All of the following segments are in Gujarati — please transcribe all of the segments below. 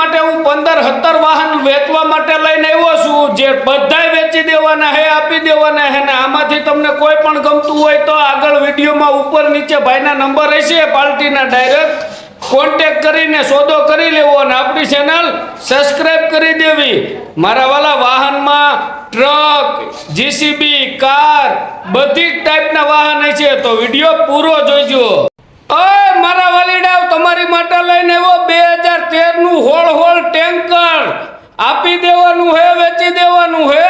માટે હું 15-17 વાહન વેચવા માટે લઈને આવ્યો છું, જે બધાય વેચી દેવાના હે, આપી દેવાના હે. ને આમાંથી તમને કોઈ પણ ગમતું હોય તો આગળ વિડીયોમાં ઉપર નીચે ભાઈના નંબર હશે, પાર્ટીના ડાયરેક્ટ કોન્ટેક્ટ કરીને સોદો કરી લેવો અને આપણી ચેનલ સબસ્ક્રાઇબ કરી દેવી. મારા વાલા વાહનમાં ટ્રક, જીસીબી, કાર બધી જ ટાઈપના વાહન છે, તો વિડીયો પૂરો જોઈજો. ઓય મારા વાલીડાઓ, તમારી માટે લઈને આવ્યો 2013 નું હોળ ટેન્કર. આપી દેવાનું હે, વેચી દેવાનું હે,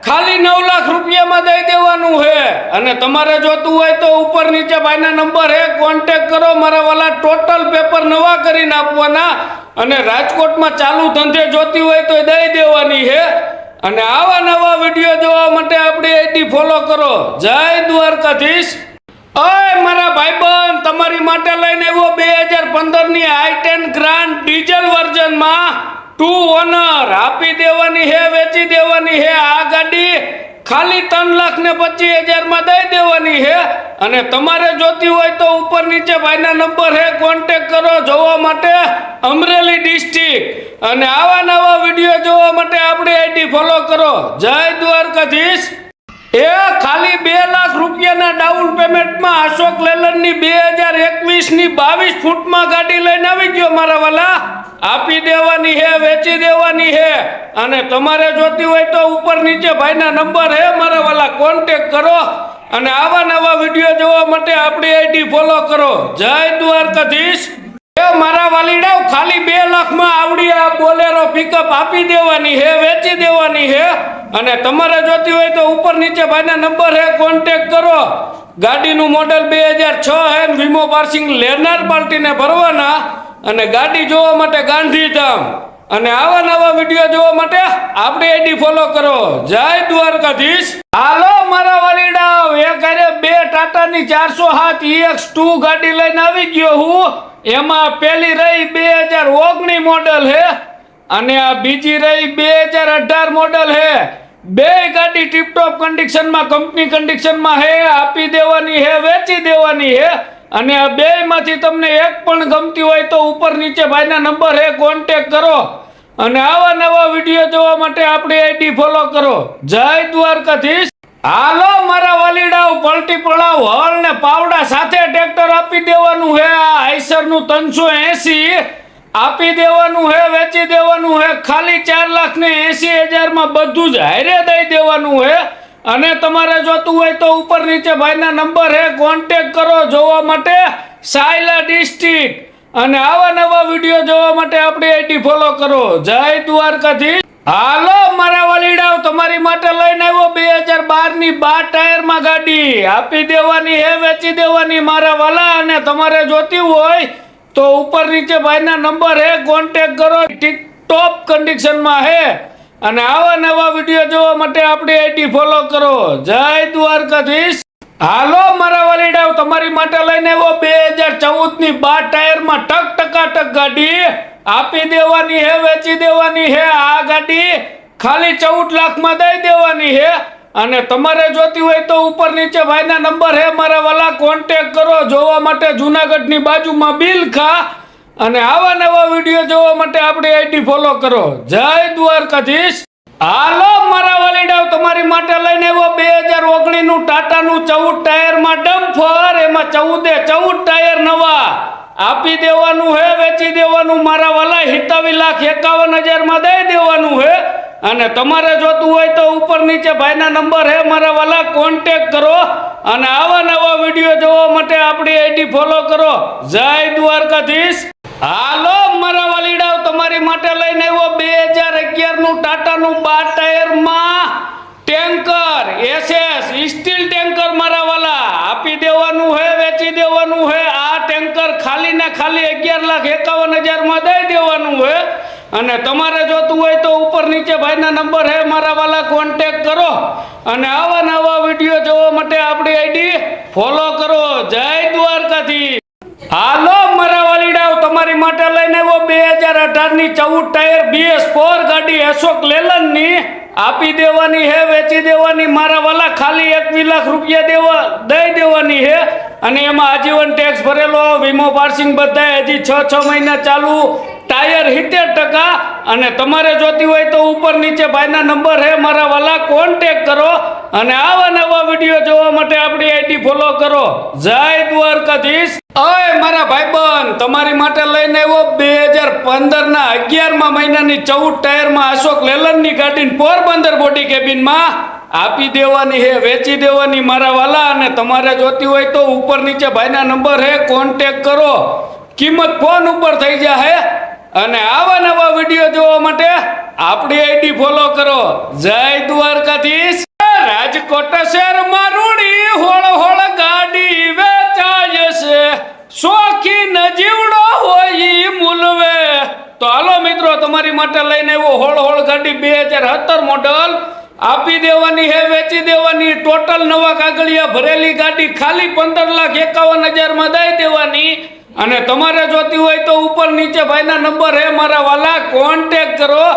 ખાલી 9 લાખ રૂપિયામાં દઈ દેવાનું હે. અને તમારે જોતું હોય તો ઉપર નીચે ભાઈના નંબર હે, કોન્ટેક્ટ કરો. મારા વાલા ટોટલ પેપર નવા કરીને આપવાના અને રાજકોટમાં ચાલુ ધંધે જોતી હોય તો દઈ દેવાની હે. અને આવા નવા વિડીયો જોવા માટે આપણી આઈડી ફોલો કરો. જય દ્વારકાધીશ. ઓય મારા ભાઈબંધ, તમારી માટે લઈને આવ્યો 2015 ની i10 ગ્રાન્ડ ડીઝલ વર્ઝનમાં 2 ઓનર. આપી દેવાની હે, વેચી દેવાની હે. આ ગાડી ખાલી 3,25,000 માં દઈ દેવાની હે. અને તમારે જોતી હોય તો ઉપર નીચે ભાઈના નંબર હે, કોન્ટેક્ટ કરો જોવા માટે અમરેલી ડિસ્ટ્રિક્ટ. અને આવા નવા વિડીયો જોવા માટે આપણી આઈડી ફોલો કરો. જય દ્વારકાધીશ. એ ખાલી 2 લાખ રૂપિયાના ડાઉન પેમેન્ટમાં અશોક લેલનની 2021 ની 22 ફૂટમાં ગાડી લઈને આવી ગયો મારા વાલા. આપી દેવાની હે, વેચી દેવાની હે. અને તમારે જોતી હોય તો ઉપર નીચે ભાઈના નંબર હે મારા વાલા, કોન્ટેક્ટ કરો. અને આવા નવા વિડીયો જોવા માટે આપણી આઈડી ફોલો કરો. જય દ્વારકાધીશ. એ મારા વાલીડાઓ, ખાલી 2 લાખમાં આવડી આ બોલેરો પિકઅપ આપી દેવાની હે, વેચી દેવાની હે. અને તમારે જોતી હોય તો ઉપર નીચે ભાઈના નંબર હે, કોન્ટેક્ટ કરો. ગાડીનું મોડેલ 2006 હે, વીમો પાર્સિંગ લેનાર પાર્ટીને ભરવાના. અને ગાડી જોવા માટે ગાંધીધામ. અને આવા નવા વિડીયો જોવા માટે આપણી આઈડી ફોલો કરો. જય દ્વારકાધીશ. હાલો મારા વાલીડાઓ, એક આરે 2 ટાટાની 407 EX2 ગાડી લઈને આવી ગયો હું. એમાં પેલી રહી 2019 મોડેલ હે અને આ બીજી રહી 2018 મોડેલ હે. બે ગાડી ટીપટોપ કન્ડિશનમાં, કંપની કન્ડિશનમાં હે. આપી દેવાની હે, વેચી દેવાની હે. અને આ બે માંથી તમને એક પણ ગમતી હોય તો ઉપર નીચે ભાઈના નંબર હે, કોન્ટેક્ટ કરો. અને આવા નવા વિડીયો જોવા માટે આપણી આઈડી ફોલો કરો. જય દ્વારકાધીશ. હાલો મારા વાલીડાઓ, પલટી પડાવ હળ ને પાવડા સાથે ટ્રેક્ટર આપી દેવાનું હે. આ આઈસરનું 380 આપી દેવાનું હે, વેચી દેવાનું હે. ખાલી 4,80,000 માં બધું જ હારે દઈ દેવાનું હે. અને તમારે જોતું હોય તો ઉપર નીચે ભાઈના નંબર હે, કોન્ટેક્ટ કરો જોવા માટે સાયલા ડિસ્ટ્રિક્ટ. અને આવા નવા વિડીયો જોવા માટે આપણી આઈડી ફોલો કરો. જય દ્વારકાધીશ. હાલો મારા વાલીડાઓ, તમારી માટે લઈને આવ્યો 2012 ની 12 ટાયરમાં ગાડી. આપી દેવાની હે, વેચી દેવાની મારા વાલા. અને તમારે જોતી હોય તો ઉપર નીચે ભાઈના નંબર હે, કોન્ટેક્ટ કરો. ટીપટોપ કન્ડિશનમાં હે. અને આવા નવા વિડીયો જોવા માટે આપણી આઈડી ફોલો કરો. જય દ્વારકાધીશ. હાલો મારા વાલીડાઓ, તમારી માટે લઈને આવ્યો 2014 ની 12 ટાયરમાં ટકાટક ગાડી. આપી દેવાની હે, વેચી દેવાની હે. આ ગાડી ખાલી 14 લાખમાં દઈ દેવાની હે. અને તમારે જોતી હોય તો ઉપર નીચે ભાઈના નંબર હે મારા વાલા, કોન્ટેક્ટ કરો જોવા માટે જુનાગઢની બાજુમાં બિલખા. અને આવા નવા વિડીયો જોવા માટે આપણી આઈડી ફોલો કરો. જય દ્વારકાધીશ. હાલો મારા વાલીડાઓ, તમારી માટે લઈને આવ્યો 2019 નું ટાટાનું 14 ટાયરમાં ડમ્ફર. એમાં 14 ટાયર નવા. આપી દેવાનું હે, વેચી દેવાનું મારા વાલા. 27,51,000 માં દઈ દેવાનું હે. અને તમારે જોતું હોય તો ઉપર નીચે ભાઈના નંબર હે મારા વાલા, કોન્ટેક્ટ કરો. અને આવા નવા વિડીયો જોવા માટે આપણી આઈડી ફોલો કરો. જય દ્વારકાધીશ. હાલો મારા વાલીડાઓ, તમારી માટે લઈને આવ્યો 2011 નું ટાટાનું 12 ટાયરમાં ટેન્કર SS સ્ટીલ ટેન્કર મારા વાલા. આપી દેવાનું હે, વેચી દેવાનું હે. આ ટેન્કર ખાલી ને ખાલી 11,51,000 માં દઈ દેવાનું હે. અને તમારે જોતું હોય તો ઉપર નીચે ભાઈના નંબર હે મારા વાલા, કોન્ટેક્ટ કરો. અને આવા નવા વિડીયો જોવા માટે આપણી આઈડી ફોલો કરો. જય દ્વારકાધીશ. હાલો મારા વાલીડાઓ, તમારી માટે લઈને આવ્યો 2018 ની 14 ટાયર BS4 ગાડી અશોક લેલનની. આપી દેવાની હે, વેચી દેવાની મારા વાલા. ખાલી 21 લાખ રૂપિયા દઈ દેવાની હે. અને એમાં આજીવન ટેક્સ ભરેલો, વીમો પાર્સિંગ બધાય હજી 6 મહિના ચાલુ. ટાયર 70% અને તમારે જોતી હોય તો ઉપર નીચે ભાઈના નંબર હે મારા વાલા કોન્ટેક કરો અને આવા નવા વિડીયો જોવા માટે આપણી આઈડી ફોલો કરો. જય દ્વારકાધીશ. ઓય મારા ભાઈબંધ, તમારી માટે લઈને આવ્યો 2015ના 11મા મહિનાની 14 ટાયરમાં અશોક લેલનની ગાડીને પોરબંદર બોડી કેબિનમાં આપી દેવાની હે, વેચી દેવાની મારા વાલા. અને તમારે જોતી હોય તો ઉપર નીચે ભાઈના નંબર હે, કોન્ટેક કરો. કિંમત ફોન ઉપર થઈ જાય અને આવા નવા વિડીયો જોવા માટે આપણી આઈડી ફોલો કરો. જય દ્વારકાધીશ. રાજકોટ શહેરમાં રૂડી હોળ હોળ ગાડી વેચાય છે, શોખીન જીવડો હોય ઈ મૂલવે. તો હાલો મિત્રો, તમારી માટે લઈને આવ્યો હોળ હોળ ગાડી 2017 મોડલ. આપી દેવાની હે, વેચી દેવાની. ટોટલ નવા કાગળિયા ભરેલી ગાડી ખાલી 15,51,000 દઈ દેવાની. અને તમારે જોતી હોય તો ઉપર નીચે ભાઈના નંબર હે મારા વાલા, કોન્ટેક કરો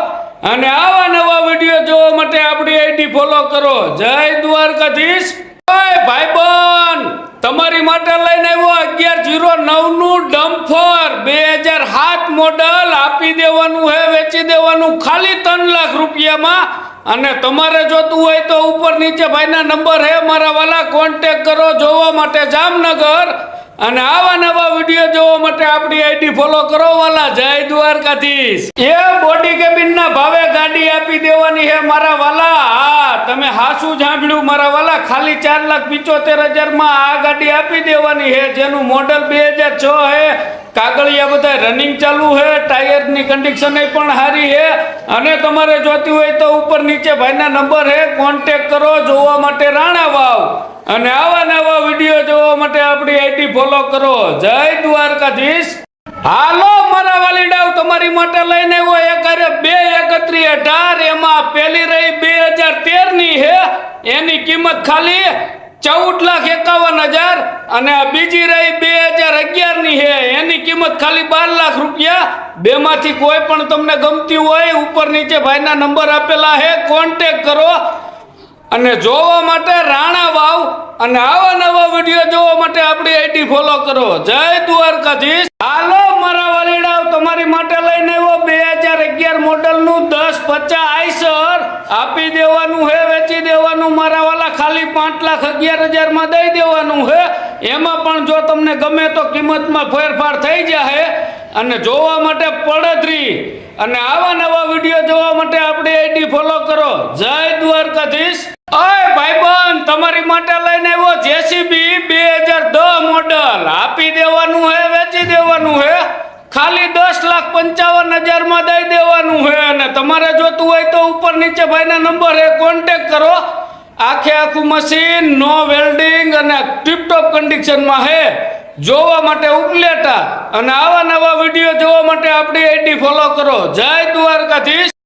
અને આવા નવા વિડીયો જોવા માટે આપણી આઈડી ફોલો કરો. જય દ્વારકાધીશ. ઓય ભાઈબંધ, તમારી માટે લઈને આવ્યો 1109નું ડમ્ફર 2007 મોડલ. આપી દેવાનું હે, વેચી દેવાનું ખાલી 3 લાખ રૂપિયામાં. અને તમારે જોતું હોય તો ઉપર નીચે ભાઈના નંબર હે મારા વાલા, કોન્ટેક કરો જોવા માટે જામનગર. અને આવા નવા વિડીયો જોવા માટે આપણી આઈડી ફોલો કરો વાલા. જય દ્વારકાધીશ. એ બોડી કેબિનના ભાવે ગાડી આપી દેવાની હે મારા વાલા. હા, તમે હાસું સાંભળ્યું મારા વાલા, ખાલી 4,75,000 આ ગાડી આપી દેવાની હે, જેનું મોડલ 2006 હે. કાગળિયા બધા રનિંગ ચાલુ હે, ટાયરની કન્ડિશન પણ સારી હે. અને તમારે જોતી હોય તો ઉપર નીચે ભાઈના નંબર હે, કોન્ટેક કરો જોવા માટે રાણા વાવ. અને આવા નવા વિડીયો જોવા માટે આપણી આઈડી ફોલો કરો. જય દ્વારકાધીશ. હાલો મારા વાલીડાઓ, તમારી માટે લઈને આવ્યો એકારે 23118. એમાં પેલી રહી 2013ની હે, એની કિંમત ખાલી 14,51,000. અને આ બીજી રહી 2011ની હે, એની કિંમત ખાલી 12 લાખ રૂપિયા. બેમાંથી કોઈ પણ તમને ગમતી હોય, ઉપર નીચે ભાઈના નંબર આપેલા હે, કોન્ટેક કરો. અને જોવા માટે રાણા વાવ. અને આવા નવા વિડીયો જોવા માટે આપણી આઈડી ફોલો કરો. જય દ્વારકાધીશ. હાલો મારા વાલીડાઓ, તમારી માટે લઈને આવ્યો 2011 મોડલનું 1050 આઈસર. આપી દેવાનું હે, વેચી દેવાનું મારા વાલા, ખાલી 5,11,000 દઈ દેવાનું હે. એમાં પણ જો તમને ગમે તો કિંમતમાં ફેરફાર થઈ જાય. અને જોવા માટે પડદરી. અને આવા નવા વિડીયો જોવા માટે આપણી આઈડી ફોલો કરો. જય દ્વારકાધીશ. ઓય ભાઈબંધ, તમારી માટે લઈને આવ્યો જેસીબી 2010 મોડલ. આપી દેવાનું હે, વેચી દેવાનું હે, ખાલી 10,55,000 દઈ દેવાનું હે. અને તમારે જોતું હોય તો ઉપર નીચે ભાઈના નંબર હે, કોન્ટેક કરો. આખે આખું મશીન, નો વેલ્ડિંગ અને ટીપટોપ કન્ડિશનમાં હે, જોવા માટે ઉપલેટા. અને આવા નવા વિડીયો જોવા માટે આપણી આઈડી ફોલો કરો. જય દ્વારકાધીશ.